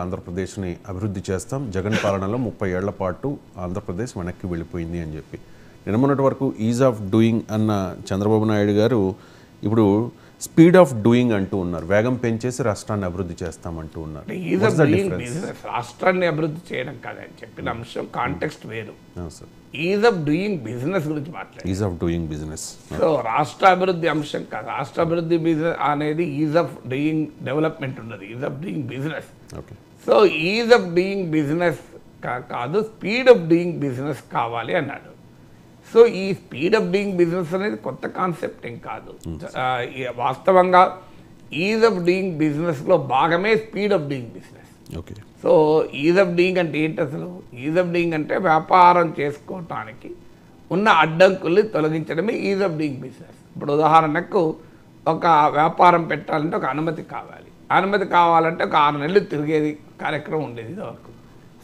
ఆంధ్రప్రదేశ్ని అభివృద్ధి చేస్తాం, జగన్ పాలనలో 30 ఏళ్ల పాటు ఆంధ్రప్రదేశ్ వెనక్కి వెళ్ళిపోయింది అని చెప్పి నిన్న మొన్నటి వరకు ఈజ్ ఆఫ్ డూయింగ్ అన్న చంద్రబాబు నాయుడు గారు ఇప్పుడు స్పీడ్ ఆఫ్ డూయింగ్ అంటూ ఉన్నారు. వేగం పెంచేసి రాష్ట్రాన్ని అభివృద్ధి చేస్తామంటూ ఉన్నారు. ఈజ్ ఆఫ్ డూయింగ్ బిజినెస్ రాష్ట్రాన్ని అభివృద్ధి చేయడం కాదని చెప్పిన అంశం కాంటెక్స్ట్ వేరు. ఈజ్ ఆఫ్ డూయింగ్ బిజినెస్ గురించి మాట్లాడారు. Is of doing business so రాష్ట్ర అభివృద్ధి అంశం కాదు. రాష్ట్ర అభివృద్ధి బిజినెస్ అనేది ఈజ్ ఆఫ్ డూయింగ్ డెవలప్మెంట్ ఉన్నది, is of doing business. Okay, so is of doing business కాదు, స్పీడ్ ఆఫ్ డూయింగ్ బిజినెస్ కావాలి అన్నాడు. సో ఈ స్పీడ్ ఆఫ్ డూయింగ్ బిజినెస్ అనేది కొత్త కాన్సెప్ట్ ఏం కాదు. వాస్తవంగా ఈజ్ ఆఫ్ డూయింగ్ బిజినెస్లో భాగమే speed of doing business. Okay, so is of doing అంటే ఏంటి అసలు? ఈజ్ ఆఫ్ డూయింగ్ అంటే వ్యాపారం చేసుకోవటానికి ఉన్న అడ్డంకుల్ని తొలగించడమే ఈజ్ ఆఫ్ డూయింగ్ బిజినెస్. ఇప్పుడు ఉదాహరణకు ఒక వ్యాపారం పెట్టాలంటే ఒక అనుమతి కావాలి. అనుమతి కావాలంటే ఒక 6 నెలలు తిరిగేది కార్యక్రమం ఉండేది ఇదివరకు.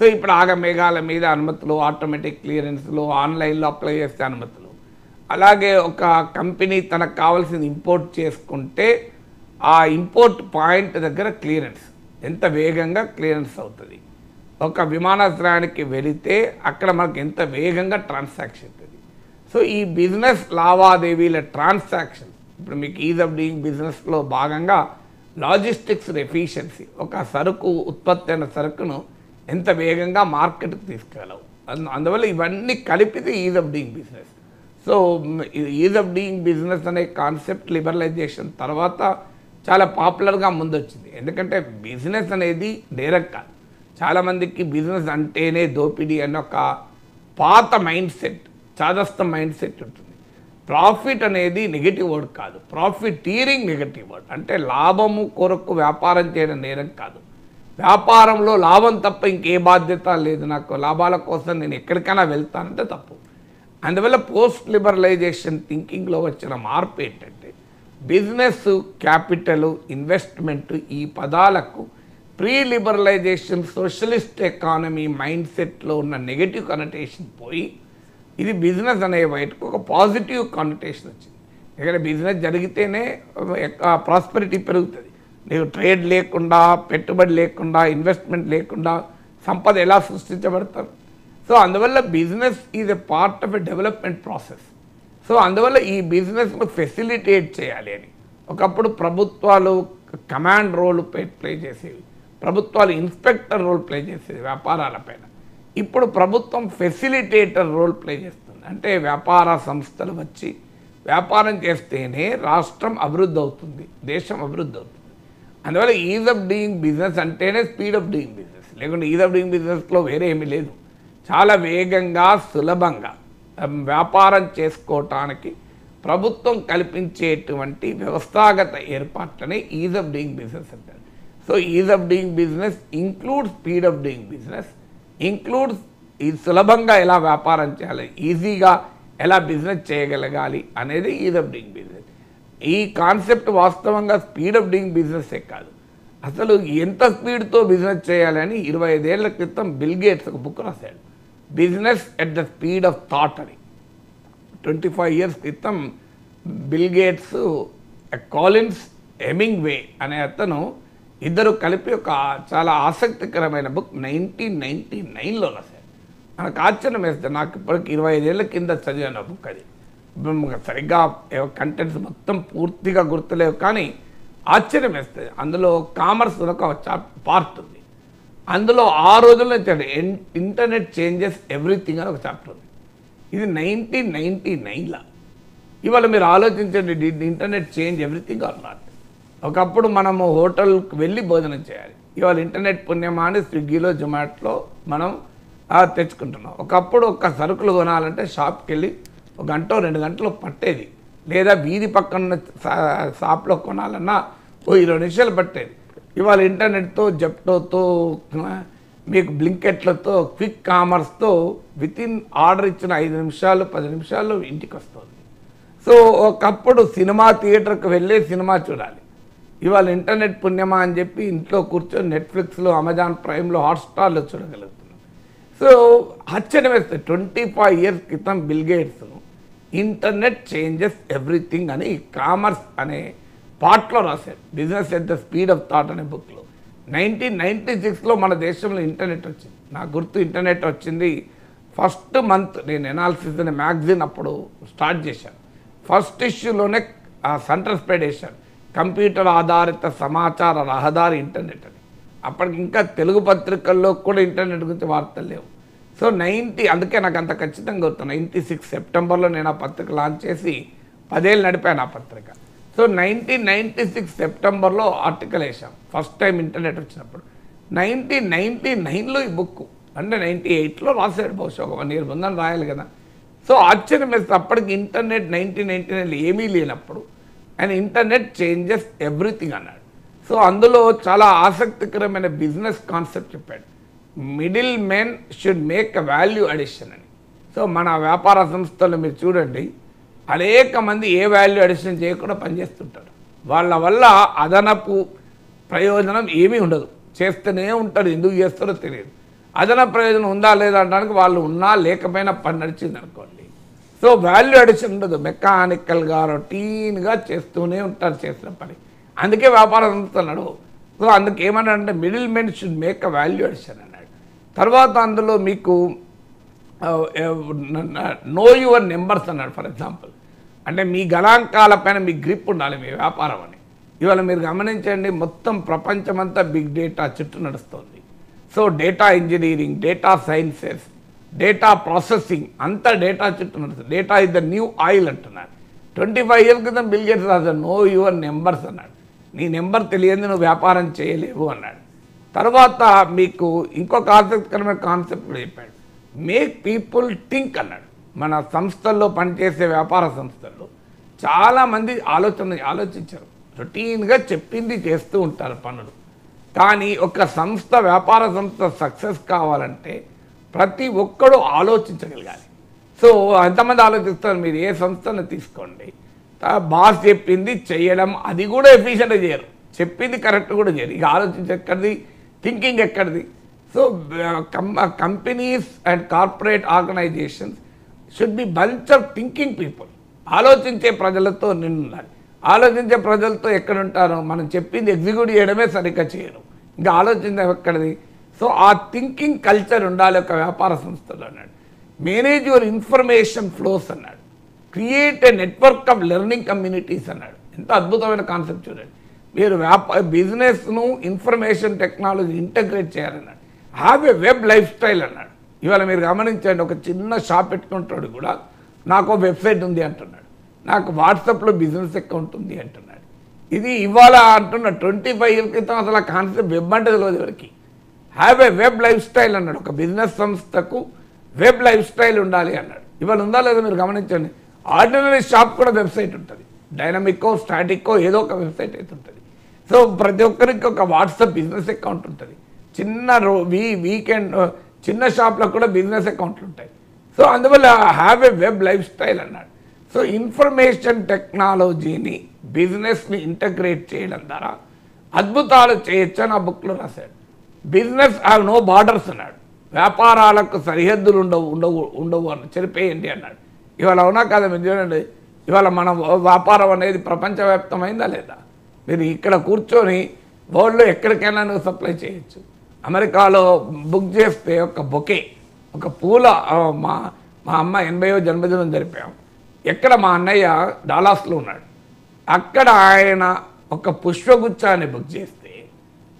సో ఇప్పుడు ఆగమేఘాల మీద అనుమతులు, ఆటోమేటిక్ క్లియరెన్స్లు, ఆన్లైన్లో అప్లై చేస్తే అనుమతులు. అలాగే ఒక కంపెనీ తనకు కావాల్సింది ఇంపోర్ట్ చేసుకుంటే ఆ ఇంపోర్ట్ పాయింట్ దగ్గర క్లియరెన్స్ ఎంత వేగంగా క్లియరెన్స్ అవుతుంది. ఒక విమానాశ్రయానికి వెళితే అక్కడ మనకు ఎంత వేగంగా ట్రాన్సాక్షన్ అవుతుంది. సో ఈ బిజినెస్ లావాదేవీల ట్రాన్సాక్షన్ ఇప్పుడు మీకు ఈజ్ ఆఫ్ డూయింగ్ బిజినెస్లో భాగంగా లాజిస్టిక్స్ ఎఫిషియన్సీ, ఒక సరుకు ఉత్పత్తి అయిన సరుకును ఎంత వేగంగా మార్కెట్కి తీసుకెళ్ళవు. అందువల్ల ఇవన్నీ కలిపితే is of doing business. So is of doing business అనే కాన్సెప్ట్ లిబరలైజేషన్ తర్వాత చాలా పాపులర్గా ముందొచ్చింది. ఎందుకంటే బిజినెస్ అనేది నేరం కాదు. చాలామందికి బిజినెస్ అంటేనే దోపిడీ అన్న ఒక పాత మైండ్ సెట్, చాదస్త మైండ్ సెట్ ఉంటుంది. ప్రాఫిట్ అనేది నెగిటివ్ వర్డ్ కాదు, ప్రాఫిటీరింగ్ నెగిటివ్ వర్డ్. అంటే లాభము కొరకు వ్యాపారం చేయడం నేరం కాదు. వ్యాపారంలో లాభం తప్ప ఇంకే బాధ్యత లేదు, నాకు లాభాల కోసం నేను ఎక్కడికైనా వెళ్తానంటే తప్పు. అందువల్ల పోస్ట్ లిబరలైజేషన్ థింకింగ్లో వచ్చిన మార్పు ఏంటంటే బిజినెస్, క్యాపిటల్, ఇన్వెస్ట్మెంట్ ఈ పదాలకు pre liberalisation socialist economy mind సెట్లో ఉన్న నెగటివ్ కనటేషన్ పోయి ఇది బిజినెస్ అనే బయటకు ఒక పాజిటివ్ కనటేషన్ వచ్చింది. ఎందుకంటే బిజినెస్ జరిగితేనే ప్రాస్పెరిటీ పెరుగుతుంది. నీకు ట్రేడ్ లేకుండా, పెట్టుబడి లేకుండా, ఇన్వెస్ట్మెంట్ లేకుండా సంపద ఎలా సృష్టించబడతారు? సో అందువల్ల business is a part of a development process. So అందువల్ల ఈ బిజినెస్ను ఫెసిలిటేట్ చేయాలి అని ఒకప్పుడు ప్రభుత్వాలు కమాండ్ రోల్ ప్లే చేసేవి, ప్రభుత్వాలు ఇన్స్పెక్టర్ రోల్ ప్లే చేసేవి వ్యాపారాలపైన. ఇప్పుడు ప్రభుత్వం ఫెసిలిటేటర్ రోల్ ప్లే చేస్తుంది. అంటే వ్యాపార సంస్థలు వచ్చి వ్యాపారం చేస్తేనే రాష్ట్రం అభివృద్ధి అవుతుంది, దేశం అభివృద్ధి అవుతుంది. అందువల్ల ఈజ్ ఆఫ్ డూయింగ్ బిజినెస్ అంటేనే స్పీడ్ ఆఫ్ డూయింగ్ బిజినెస్. లేకుంటే ఈజ్ ఆఫ్ డూయింగ్ బిజినెస్లో వేరే ఏమీ లేదు. చాలా వేగంగా, సులభంగా వ్యాపారం చేసుకోవటానికి ప్రభుత్వం కల్పించేటువంటి వ్యవస్థాగత ఏర్పాట్లనే ఈజ్ ఆఫ్ డూయింగ్ బిజినెస్ అంటారు. So is of doing business includes speed of doing business, includes ఈ సులభంగా ఎలా వ్యాపారం చేయాలి, ఈజీగా ఎలా బిజినెస్ చేయగలగాలి అనేది ఈజ్ ఆఫ్ డూయింగ్ బిజినెస్. ఈ కాన్సెప్ట్ వాస్తవంగా స్పీడ్ ఆఫ్ డూయింగ్ బిజినెస్సే కాదు, అసలు ఎంత స్పీడ్తో బిజినెస్ చేయాలని 25 ఏళ్ల క్రితం బిల్ గేట్స్ ఒక బుక్ రాశాడు, business at the speed of thought అని. 25 ఇయర్స్ క్రితం బిల్ గేట్స్, కాలిన్స్ హెమింగ్వే అనే అతను ఇద్దరు కలిపి ఒక చాలా ఆసక్తికరమైన బుక్ 1999లో రాశారు. నాకు ఆశ్చర్యం వేస్తుంది. నాకు ఇప్పటికి 25 ఏళ్ల కింద చదివాను ఆ బుక్. అది సరిగ్గా కంటెంట్స్ మొత్తం పూర్తిగా గుర్తులేవు, కానీ ఆశ్చర్యం వేస్తుంది. అందులో కామర్స్ ఒక పార్ట్ ఉంది. అందులో ఆ రోజుల్లో ఇంటర్నెట్ చేంజెస్ ఎవ్రీథింగ్ అని ఒక చాప్టర్ ఉంది. ఇది 1999లో. ఇవాళ మీరు ఆలోచించండి, internet change everything or not. ఒకప్పుడు మనము హోటల్కి వెళ్ళి భోజనం చేయాలి, ఇవాళ ఇంటర్నెట్ పుణ్యమాని స్విగ్గీలో, జొమాటోలో మనం తెచ్చుకుంటున్నాం. ఒకప్పుడు ఒక సరుకులు కొనాలంటే షాప్కి వెళ్ళి 1 గంట 2 గంటలు పట్టేది, లేదా వీధి పక్కన షాప్లో కొనాలన్నా 20 నిమిషాలు పట్టేది. ఇవాళ ఇంటర్నెట్తో, జెప్టోతో, మీకు బ్లింకెట్లతో, క్విక్ కామర్స్తో వితిన్ ఆర్డర్ ఇచ్చిన 5 నిమిషాలు 10 నిమిషాల్లో ఇంటికి వస్తుంది. సో ఒకప్పుడు సినిమా థియేటర్కి వెళ్ళే సినిమా చూడాలి, ఇవాళ ఇంటర్నెట్ పుణ్యమా అని చెప్పి ఇంట్లో కూర్చొని నెట్ఫ్లిక్స్లో, అమెజాన్ ప్రైమ్లో, హాట్స్టార్లో చూడగలుగుతున్నాం. సో ఆశ్చర్యం వేస్తుంది. 25 ఇయర్స్ క్రితం bill gates internet changes everything అని కామర్స్ అనే పార్ట్లో రాశారు, business at the speed of thought అనే బుక్లో. 1996లో మన దేశంలో ఇంటర్నెట్ వచ్చింది. నాకు గుర్తు ఇంటర్నెట్ వచ్చింది ఫస్ట్ మంత్ నేను ఎనాలిసిస్ అనే మ్యాగజైన్ అప్పుడు స్టార్ట్ చేశాను. ఫస్ట్ ఇష్యూలోనే సెంటర్ స్ప్రెడ్ చేశాను, కంప్యూటర్ ఆధారిత సమాచార రహదారి ఇంటర్నెట్ అని. అప్పటికి ఇంకా తెలుగు పత్రికల్లో కూడా ఇంటర్నెట్ గురించి వార్తలు లేవు. సో అందుకే నాకు అంత ఖచ్చితంగా గుర్తు, 96 సెప్టెంబర్లో నేను ఆ పత్రిక లాంచ్ చేసి 10 ఏళ్ళు నడిపాను ఆ పత్రిక. సో 1996 సెప్టెంబర్లో ఆర్టికల్ వేసాం ఫస్ట్ టైం ఇంటర్నెట్ వచ్చినప్పుడు. 1999లో ఈ బుక్, అంటే 98లో రాశాడు, బహుశా ఒక 1 ఇయర్ ముందని రాయాలి కదా. సో ఆశ్చర్యం వేస్తే అప్పటికి ఇంటర్నెట్ 1999లో ఏమీ లేనప్పుడు ఆయన ఇంటర్నెట్ చేంజెస్ ఎవ్రీథింగ్ అన్నాడు. సో అందులో చాలా ఆసక్తికరమైన బిజినెస్ కాన్సెప్ట్ చెప్పాడు. Middle men should make a value addition అని. సో మన వ్యాపార సంస్థలు మీరు చూడండి, అనేక మంది ఏ వాల్యూ అడిషన్ చేయకుండా పనిచేస్తుంటారు. వాళ్ళ వల్ల అదనపు ప్రయోజనం ఏమీ ఉండదు, చేస్తూనే ఉంటారు, ఎందుకు చేస్తారో తెలియదు. అదనపు ప్రయోజనం ఉందా లేదా అనడానికి వాళ్ళు ఉన్నా లేకపోయినా పని నడిచింది అనుకోండి. సో వాల్యూ అడిషన్ ఉండదు, మెకానికల్గా రొటీన్గా చేస్తూనే ఉంటారు చేసిన పని. అందుకే వ్యాపార సంస్థలు నడవు. సో అందుకు ఏమన్నాడంటే middle men should make a value addition అన్నాడు. తర్వాత అందులో మీకు నో యువర్ నెంబర్స్ అన్నాడు. ఫర్ ఎగ్జాంపుల్, అంటే మీ గణాంకాలపైన మీ గ్రిప్ ఉండాలి మీ వ్యాపారం అని. ఇవాళ మీరు గమనించండి, మొత్తం ప్రపంచమంతా బిగ్ డేటా చుట్టూ నడుస్తుంది. So data engineering, data sciences, data processing అంతా డేటా చుట్టూ నడుస్తుంది. Data is the new oil అంటున్నారు. 25 ఇయర్స్ క్రితం బిల్ గేట్స్ రాశారు నో యువర్ నెంబర్స్ అన్నాడు. నీ నెంబర్ తెలియదు నువ్వు వ్యాపారం చేయలేవు అన్నాడు. తర్వాత మీకు ఇంకొక ఆసక్తికరమైన కాన్సెప్ట్ కూడా చెప్పాడు, మేక్ పీపుల్ థింక్ అన్నాడు. మన సంస్థల్లో పనిచేసే వ్యాపార సంస్థల్లో చాలామంది ఆలోచించారు, రొటీన్గా చెప్పింది చేస్తూ ఉంటారు పనులు. కానీ ఒక సంస్థ, వ్యాపార సంస్థ సక్సెస్ కావాలంటే ప్రతి ఒక్కడు ఆలోచించగలగాలి. సో ఎంతమంది ఆలోచిస్తారు, మీరు ఏ సంస్థను తీసుకోండి, బాస్ చెప్పింది చేయడం, అది కూడా ఎఫిషియెంట్గా చేయరు, చెప్పింది కరెక్ట్ కూడా చేయరు. ఇక ఆలోచించి ఎక్కడిది, థింకింగ్ ఎక్కడిది. So companies and corporate organizations should be bunch of thinking people. ఆలోచించే ప్రజలతో నిండాలి. ఆలోచించే ప్రజలతో ఎక్కడుంటారో, మనం చెప్పింది ఎగ్జిక్యూట్ చేయడమే సరిగ్గా చేయరు, ఇంకా ఆలోచించడం ఎక్కడిది. సో ఆ థింకింగ్ కల్చర్ ఉండాలి ఒక వ్యాపార సంస్థలో అన్నాడు. మేనేజ్ యువర్ ఇన్ఫర్మేషన్ ఫ్లోస్ అన్నాడు. Create a network of learning communities అన్నాడు. ఎంత అద్భుతమైన కాన్సెప్ట్ చూడండి. మీరు బిజినెస్ను ఇన్ఫర్మేషన్ టెక్నాలజీ ఇంటగ్రేట్ చేయాలన్నాడు. Have a web life style అన్నాడు. ఇవాళ మీరు గమనించండి, ఒక చిన్న షాప్ పెట్టుకుంటాడు కూడా నాకు వెబ్సైట్ ఉంది అంటున్నాడు, నాకు వాట్సాప్లో బిజినెస్ అకౌంట్ ఉంది అంటున్నాడు. ఇది ఇవాళ అంటున్న 25 ఇయర్స్ క్రితం అసలు ఆ కాన్సెప్ట్ వెబ్ అంటే తెలియదు ఎవరికి. Have a web life style అన్నాడు. ఒక బిజినెస్ సంస్థకు వెబ్ లైఫ్ స్టైల్ ఉండాలి అన్నాడు. ఇవాళ ఉందా లేదా మీరు గమనించండి. ఆర్డినరీ షాప్ కూడా వెబ్సైట్ ఉంటుంది, డైనమిక్కో స్టాటిక్కో ఏదో ఒక వెబ్సైట్ అయితే ఉంటుంది. సో ప్రతి ఒక్కరికి ఒక వాట్సాప్ బిజినెస్ అకౌంట్ ఉంటుంది. చిన్న వీకెండ్ చిన్న షాప్లో కూడా బిజినెస్ అకౌంట్లు ఉంటాయి. సో అందువల్ల have a web life style అన్నాడు. సో ఇన్ఫర్మేషన్ టెక్నాలజీని బిజినెస్ని ఇంటగ్రేట్ చేయడం ద్వారా అద్భుతాలు చేయొచ్చు అని ఆ బుక్లో రాశాడు. బిజినెస్ హ్యావ్ నో బార్డర్స్ అన్నాడు. వ్యాపారాలకు సరిహద్దులు ఉండవు అని చెరిపేయండి అన్నాడు. ఇవాళ అవునా కాదా మీరు చూడండి, ఇవాళ మన వ్యాపారం అనేది ప్రపంచవ్యాప్తమైందా లేదా? మీరు ఇక్కడ కూర్చొని వరల్డ్లో ఎక్కడికైనా నువ్వు సప్లై చేయొచ్చు. అమెరికాలో బుక్ చేస్తే ఒక బొకే, ఒక పూల, మా అమ్మ 80వ జన్మదినం జరిపాం. ఎక్కడ మా అన్నయ్య డాలాస్లో ఉన్నాడు, అక్కడ ఆయన ఒక పుష్పగుచ్చాన్ని బుక్ చేస్తే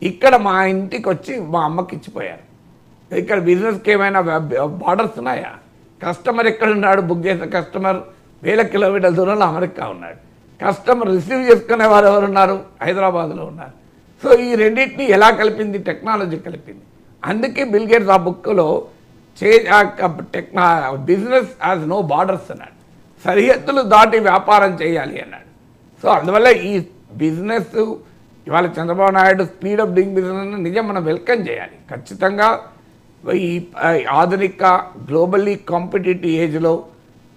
ఇక్కడ మా ఇంటికి వచ్చి మా అమ్మకి ఇచ్చిపోయారు. ఇక్కడ బిజినెస్కి ఏమైనా బార్డర్స్ ఉన్నాయా? కస్టమర్ ఎక్కడున్నాడు, బుక్ చేసిన కస్టమర్ 1000 కిలోమీటర్ల దూరంలో అమెరికా ఉన్నాడు. కస్టమర్ రిసీవ్ చేసుకునే వారు ఎవరున్నారు, హైదరాబాద్లో ఉన్నారు. సో ఈ రెండింటిని ఎలా కలిపింది, టెక్నాలజీ కలిపింది. అందుకే బిల్ గేట్స్ ఆ బుక్లో బిజినెస్ యాజ్ నో బార్డర్స్ అన్నాడు. సరిహద్దులు దాటి వ్యాపారం చేయాలి అన్నాడు. సో అందువల్ల ఈ బిజినెస్ ఇవాళ Chandrababu Naidu speed of doing business నిజం మనం వెల్కమ్ చేయాలి. ఖచ్చితంగా ఈ ఆధునిక గ్లోబల్లీ కాంపిటేటివ్ ఏజ్లో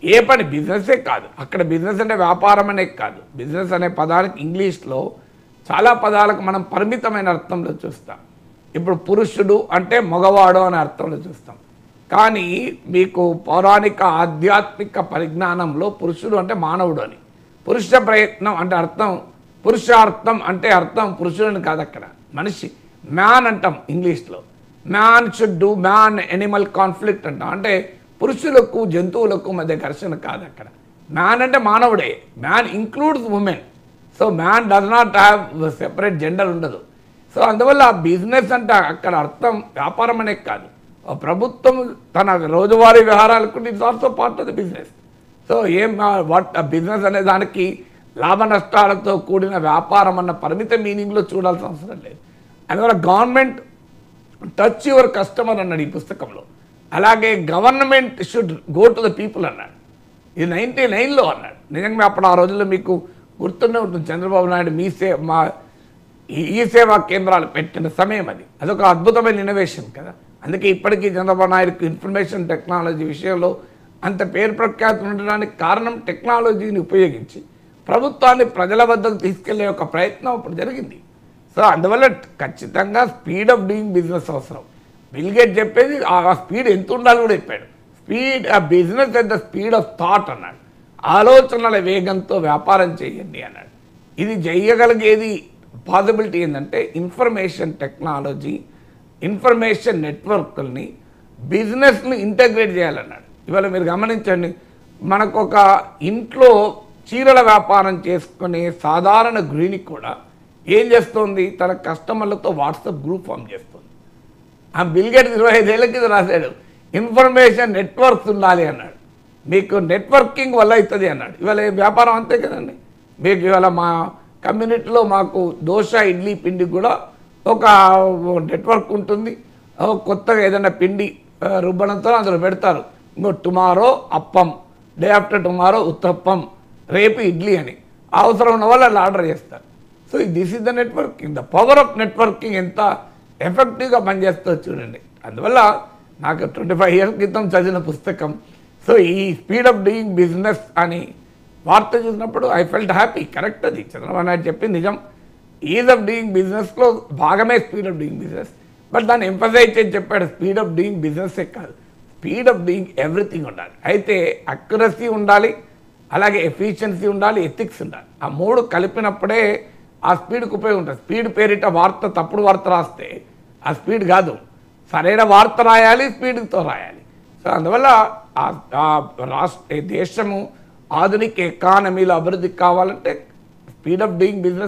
ఏ పని బిజినెస్సే కాదు, అక్కడ బిజినెస్ అంటే వ్యాపారం అనే కాదు. బిజినెస్ అనే పదానికి ఇంగ్లీష్లో చాలా పదాలకు మనం పరిమితమైన అర్థంలో చూస్తాం. ఇప్పుడు పురుషుడు అంటే మగవాడు అనే అర్థంలో చూస్తాం. కానీ మీకు పౌరాణిక ఆధ్యాత్మిక పరిజ్ఞానంలో పురుషుడు అంటే మానవుడు అని, పురుష ప్రయత్నం అంటే అర్థం, పురుషార్థం అంటే అర్థం పురుషుడని కాదు, అక్కడ మనిషి. మ్యాన్ అంటాం ఇంగ్లీష్లో. Man should do man Animal conflict అంటాం. అంటే పురుషులకు జంతువులకు మధ్య ఘర్షణ కాదు అక్కడ. మ్యాన్ అంటే మానవుడే. Man includes women. So man does not have separate gender ఉండదు. సో అందువల్ల బిజినెస్ అంటే అక్కడ అర్థం వ్యాపారం అనే కాదు. ప్రభుత్వం తన రోజువారీ వ్యవహారాలకు it's also part of the business. So what business అనే దానికి లాభ నష్టాలతో కూడిన వ్యాపారం అన్న పరిమిత మీనింగ్లో చూడాల్సిన అవసరం లేదు. అందువల్ల గవర్నమెంట్ టచ్ యువర్ కస్టమర్ అన్నాడు ఈ పుస్తకంలో. అలాగే government should go to the people అన్నాడు. ఇది 99లో అన్నాడు. నిజంగా అప్పుడు ఆ రోజుల్లో మీకు గుర్తుండే ఉంటుంది, చంద్రబాబు నాయుడు ఈ సేవా కేంద్రాలు పెట్టిన సమయం అది. అదొక అద్భుతమైన ఇన్నోవేషన్ కదా. అందుకే ఇప్పటికీ చంద్రబాబు నాయుడుకి ఇన్ఫర్మేషన్ టెక్నాలజీ విషయంలో అంత పేరు ప్రఖ్యాతులు ఉండడానికి కారణం టెక్నాలజీని ఉపయోగించి ప్రభుత్వాన్ని ప్రజల వద్దకు తీసుకెళ్లే ఒక ప్రయత్నం అప్పుడు జరిగింది. సో అందువల్ల ఖచ్చితంగా స్పీడ్ ఆఫ్ డూయింగ్ బిజినెస్ అవసరం. బిల్ గేట్ చెప్పేది ఆ స్పీడ్ ఎంత ఉండాలి కూడా చెప్పాడు. స్పీడ్ ఆ business at the speed of thought అన్నాడు. ఆలోచనల వేగంతో వ్యాపారం చేయండి అన్నాడు. ఇది చేయగలిగేది పాసిబిలిటీ ఏంటంటే ఇన్ఫర్మేషన్ టెక్నాలజీ, ఇన్ఫర్మేషన్ నెట్వర్క్ని బిజినెస్ని ఇంటగ్రేట్ చేయాలన్నాడు. ఇవాళ మీరు గమనించండి, మనకు ఒక ఇంట్లో చీరల వ్యాపారం చేసుకునే సాధారణ గృహిణి కూడా ఏం చేస్తుంది, తన కస్టమర్లతో వాట్సాప్ గ్రూప్ ఫామ్ చేస్తుంది. ఆ బిల్ గేట్స్ 25 ఏళ్ల కింద రాశాడు ఇన్ఫర్మేషన్ నెట్వర్క్స్ ఉండాలి అన్నాడు. మీకు నెట్వర్కింగ్ వల్ల అవుతుంది అన్నాడు. ఇవాళ వ్యాపారం అంతే కదండి. మీకు ఇవాళ మా కమ్యూనిటీలో మాకు దోశ ఇడ్లీ పిండి కూడా ఒక నెట్వర్క్ ఉంటుంది. కొత్తగా ఏదైనా పిండి రుబ్బడంతో అందులో పెడతారు. ఇంకో tomorrow appam, day after tomorrow uttapam, రేపు ఇడ్లీ అని అవసరం ఉన్న వాళ్ళు అలా ఆర్డర్ చేస్తారు. So this is the networking. The power of networking ఎంత ఎఫెక్టివ్గా పనిచేస్తుందో చూడండి. అందువల్ల నాకు 25 years క్రితం చదివిన పుస్తకం. సో ఈ స్పీడ్ ఆఫ్ డూయింగ్ బిజినెస్ అని వార్త చూసినప్పుడు ఐ ఫెల్ట్ హ్యాపీ. కరెక్ట్, అది చంద్రబాబు నాయుడు చెప్పింది నిజం. ఈజ్ ఆఫ్ డూయింగ్ బిజినెస్లో భాగమే speed of doing business. But దాన్ని ఎంఫసైజ్ చేసి చెప్పాడు, స్పీడ్ ఆఫ్ డూయింగ్ బిజినెస్సే కాదు, స్పీడ్ ఆఫ్ డూయింగ్ ఎవ్రీథింగ్ ఉండాలి. అయితే అక్యురసీ ఉండాలి, అలాగే ఎఫిషియన్సీ ఉండాలి, ఎథిక్స్ ఉండాలి. ఆ మూడు కలిపినప్పుడే ఆ స్పీడ్కి ఉపయోగం ఉంటుంది. స్పీడ్ పేరిట వార్త తప్పుడు వార్త రాస్తే ఆ స్పీడ్ కాదు. సరైన వార్త రాయాలి, స్పీడ్తో రాయాలి. సో అందువల్ల దేశము ఆధునిక ఎకానమీలో అభివృద్ధి కావాలంటే స్పీడ్ ఆఫ్ డూయింగ్ బిజినెస్